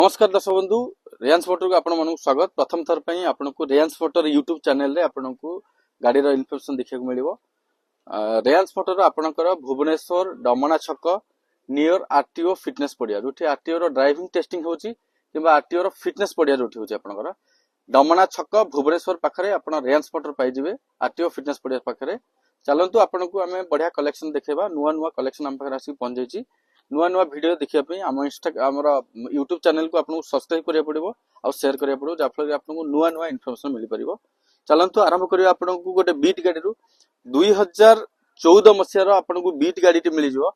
नमस्कार दर्शक बंधु रियांस मोटर को आपण मन स्वागत। प्रथम थर पई आपण को रियांस मोटर यूट्यूब चैनल रे आपण को गाड़ी रो इन्फॉर्मेशन देखा मिलिबो। रियांस मोटर आपणकर भुवनेश्वर डमना छक नियर आरटीओ फिटनेस पड़िया जोठी आरटीओ रो ड्राइविंग टेस्टिंग होची किबा आरटीओ रो फिटनेस पड़िया जोठी होची आपणकर डमना छक भुवनेश्वर पाखरे आपण रियांस मोटर पाई जिवे आरटीओ फिटनेस पड़िया पाखरे। चलंतु आपण को आमे बढ़िया कलेक्शन देखेबा। नुवा नुवा कलेक्शन हम पाखरे आसी पहुंच जाईची। नुआ नुआ वीडियो देखिया पे आम यूट्यूब चैनल को आपको सब्सक्राइब करिया पड़िबो और शेयर करिया पड़िबो जाफल आपको नुआ नुआ इन्फॉर्मेशन मिल परिबो। चलंतु आरंभ करिया आपको गोटे बीट गाड़ी रु 2014 मसिया रो आपको बीट गाड़ी टी मिल जिवो।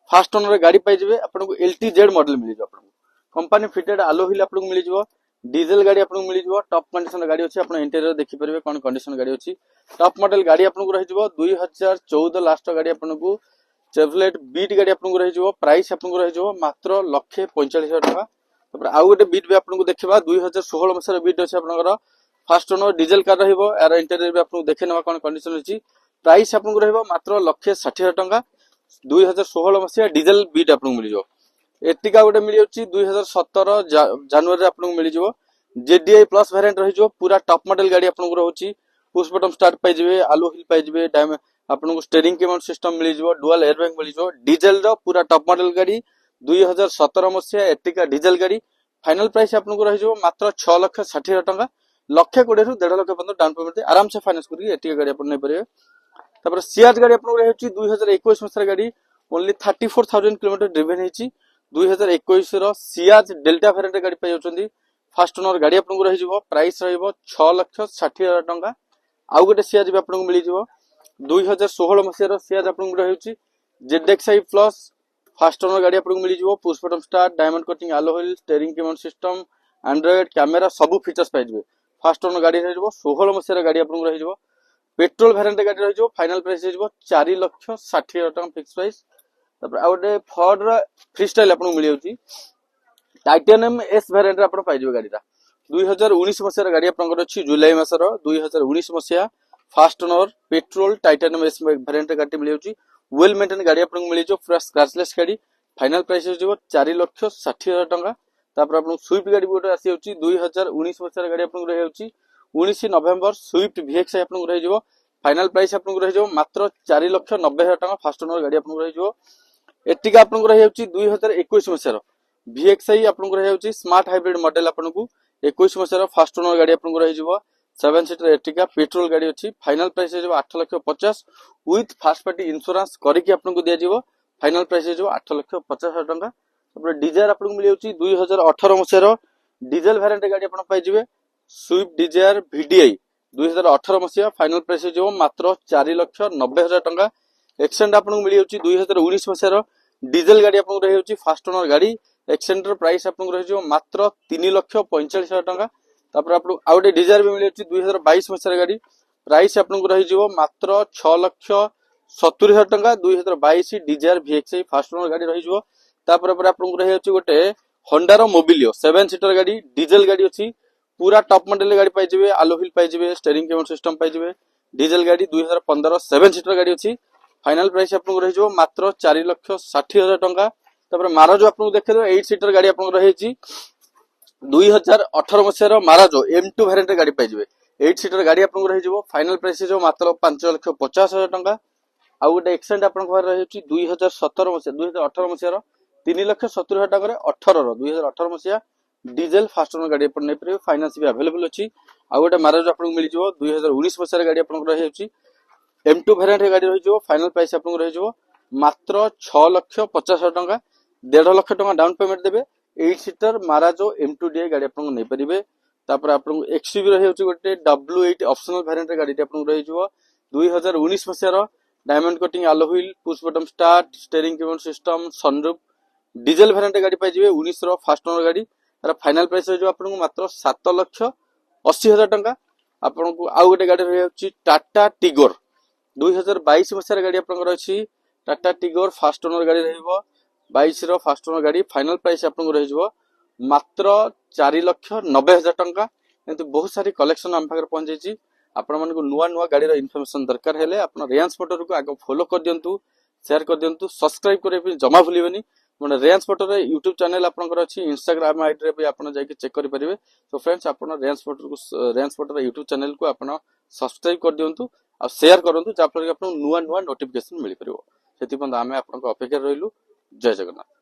फास्ट ओनर गाड़ी पाई जिवे आपको एलटीजेड मॉडल मिल जिवो। आपको कंपनी फिटेड आलो व्हील आपको मिल जिवो। डीजल गाड़ी आपको मिल जिवो। टॉप कंडीशन गाड़ी अछि। आपण इंटीरियर देखि परिबे कोन कंडीशन गाड़ी अछि। टॉप मॉडल गाड़ी आपको रहि जिवो। 2014 लास्ट गाड़ी आपको चेवलेट बीट गाड़ी आपको रहि जिवो। प्राइस आपको रहि जिवो मात्र 1,45,000 टका। तपर आउ गोटे बीट भी आपको देखबा 2016 मसिया बीट अछि आपनकर फास्ट ओनर डीजल कार रहिबो। यार इंटीरियर भी आपको देखे नवा कोन कंडीशन अछि। प्राइस आपको रहिबो मात्र 1,60,000 टका। 2016 मसिया डीजल बीट आपको मिल जिवो। एर्टिगा गोटे मिल जाउची 2017 जनवरी आपको मिल जिवो। जेडीआई प्लस वेरिएंट रहि जिवो। पूरा टॉप मॉडल गाड़ी आपको रहउची। पुश बटन स्टार्ट पाई जिवे। आलो व्हील पाई जिवे। आपको स्टीयरिंग केबल सिस्टम मिल जिवो। डुअल एयरबैग मिल जिवो। डीजल रो पूरा टॉप मॉडल गाड़ी 2017 मसिया एर्टिगा डीजल गाड़ी। फाइनल प्राइस आपको रहि जिवो मात्र 6,60,000 टका। 1,20,000 रु 1.5 लाख पर्यंत डाउन पेमेंट आराम से फाइनेंस करके एर्टिगा गाड़ी आपन नै परिबे। तपर सियाज गाड़ी आपको रहउची 2021 मसिया गाड़ी ओनली 34,000 किलोमीटर ड्रिवन हेची। 2021 रो सियाज डेल्टा वेरिएंट गाड़ी पाई जाउचंदी। फास्ट ओनर गाड़ी आपको रहि जिवो। प्राइस रहिबो 6,60,000 टका। आउ गोटे सियाज भी आपको मिल जिवो। 2016 मसिया सियाज आपको रहउची जेडएक्सआई प्लस फास्ट ओनर गाड़ी आपको मिल जिवो। Push button start diamond cutting alloy wheel steering cable system android camera सब फीचर्स पाई जिवो। फास्ट ओनर गाड़ी रहि जिवो। 16 मसिया गाड़ी आपको रहि जिवो। पेट्रोल वेरिएंट गाड़ी रहि जिवो। फाइनल प्राइस रहि जिवो 4,60,000 टका फिक्स प्राइस। तपर आ गोटे फोर्ड रो फ्री स्टाइल आपको मिल जाउची। टाइटेनियम एस वेरिएंट आपन पाई जिवो गाड़ीरा। 2019 मसिया गाड़ी आपनकर अछि जुलाई मासर 2019 मसिया first owner petrol titanium S variant गाड़ी मिल जाउची। वेल मेंटेन गाड़ी आपन मिल जो पूरा स्क्रैचलेस गाड़ी। फाइनल प्राइस हो 4,60,000 टका। तापर आपन स्विफ्ट गाड़ी गोटे आसी जाउची 2019 मसिया गाड़ी आपन रहि जाउची 19 नवेम्बर स्विफ्ट वीएक्स आपन रहि जिवो। फाइनल प्राइस आपन रहि जिवो मात्र 4,90,000 टका। फास्ट ओनर गाड़ी आपन रहि जिवो। एर्टिगा आपन रहि जाउची 2021 मसिया वीएक्सआई आपन रहि जाउची स्मार्ट हाइब्रिड मॉडल आपन को 21 मसिया फास्ट ओनर गाड़ी आपन रहि जिवो। 7 सीटर एर्टिगा पेट्रोल गाड़ी अछि। फाइनल प्राइस हो 8,50,000 विथ फर्स्ट पार्टी इंश्योरेंस करिकि आपनको दिया जिवो। फाइनल प्राइस हो 8,50,000 टका। तपर डिजायर आपनको मिल जाउची 2018 मसिया डीजल वेरिएंट गाड़ी आपन पाई जिवे। स्विफ्ट डिजायर वीडीआई 2018 मसिया फाइनल प्राइस हो मात्र 4,90,000 टका। एक्सेंट आपनको मिल जाउची 2019 मसिया डीजल गाड़ी आपनको रहि जाउची फास्ट ओनर गाड़ी। एक्सेंटर प्राइस आपनको रहि जिवो मात्र 3,45,000 टका। तापर आपन आउटे डिजायर भी मिल जाउची 2022 मसिया गाड़ी। प्राइस आपनको रहि जिवो मात्र 6,70,000 टका। 2022 डिजायर वीएक्सआई फास्ट ओनर गाड़ी रहि जिवो। तापर पर आपनको रहि जाउची गोटे होंडा रो मोबिलियो 7 सीटर गाड़ी डीजल गाड़ी अछि। पूरा टॉप मॉडल गाड़ी पाई जिवे। आलो व्हील पाई जिवे। स्टीयरिंग केबल सिस्टम पाई जिवे। डीजल गाड़ी 2015 7 सीटर गाड़ी अछि। फाइनल प्राइस आपनको रहि जिवो मात्र 4,60,000 टका। तापर माराजो आपनको देखिलो 8 सीटर गाड़ी आपनको रहि छि 2018 मसिया माराजो M2 वेरिएंट गाड़ी पाई जिवे। 8 सीटर गाड़ी आपनको रहि जिवो। फाइनल प्राइस जो मात्र 5,50,000 टका। आ गोटे एक्सेंट आपनको घर रहि छि 2017 मसिया 2018 मसिया 3,70,000 टका रे 18 रो 2018 मसिया डीजल फास्ट ओनर गाड़ी अपन नै परिबे। फाइनेंस भी अवेलेबल अछि। आ गोटे माराजो आपनको मिल जिवो 2019 मसिया गाड़ी आपनको रहि छि M2 वेरिएंट गाड़ी रहि जिवो। फाइनल प्राइस आपनको रहि जिवो मात्र 6,50,000 टका। 1.5 लाख टका डाउन पेमेंट देबे। 8 सीटर माराजो M2 डीआई गाड़ी आपनको नै परिबे। तापर आपनको एक्सयूवी रहि होची गोटे W8 ऑप्शनल वेरिएंट गाड़ी आपनको रहि जिवो। 2019 मसिया diamond cutting alloy wheel push button start steering cable system sunroof diesel variant गाड़ी पाई जिवे। 19 रो फास्ट ओनर गाड़ी। तार फाइनल प्राइस हो जो आपनको मात्र 7,80,000 टका। आपनको आउ गोटे गाड़ी रहि होची टाटा टिगोर 2022 मसिया गाड़ी आपनको अछि। टाटा टिगोर फास्ट ओनर गाड़ी रहिबो। 22 रो फास्ट ओनर गाड़ी। फाइनल प्राइस आपनको रहि जिवो मात्र 4,90,000 टका। एंत बहुत सारी कलेक्शन हम पाखर पहुंच जाइची। आपण मन को नुवा नुवा गाड़ी रो इन्फॉर्मेशन दरकार हेले आपण रियांस मोटर को आगो फॉलो कर दियंतु शेयर कर दियंतु सब्सक्राइब करे जमा भूलिबेनी। ମାନେ ରେୟାନ୍ସ ଫଟୋରେ ୟୁଟ୍ୟୁବ ଚ୍ୟାନେଲ ଆପଣଙ୍କର ଅଛି, ଇନଷ୍ଟାଗ୍ରାମ ଆଇଡି ରେ ବି ଆପଣ ଯାଇକି ଚେକ୍ କରିପାରିବେ। ସୋ ଫ୍ରେଣ୍ଡସ୍ ଆପଣ ରେୟାନ୍ସ ଫଟୋର ୟୁଟ୍ୟୁବ ଚ୍ୟାନେଲକୁ ଆପଣ ସବସ୍କ୍ରାଇବ କରିଦିଅନ୍ତୁ ଆଉ ସେୟାର କରନ୍ତୁ, ଯାହାଫଳରେ କି ଆପଣଙ୍କୁ ନୂଆ ନୂଆ ନୋଟିଫିକେସନ ମିଳିପାରିବ। ସେଥିପାଇଁ ଆମେ ଆପଣଙ୍କ ଅପେକ୍ଷାରେ ରହିଲୁ। ଜୟ ଜଗନ୍ନାଥ।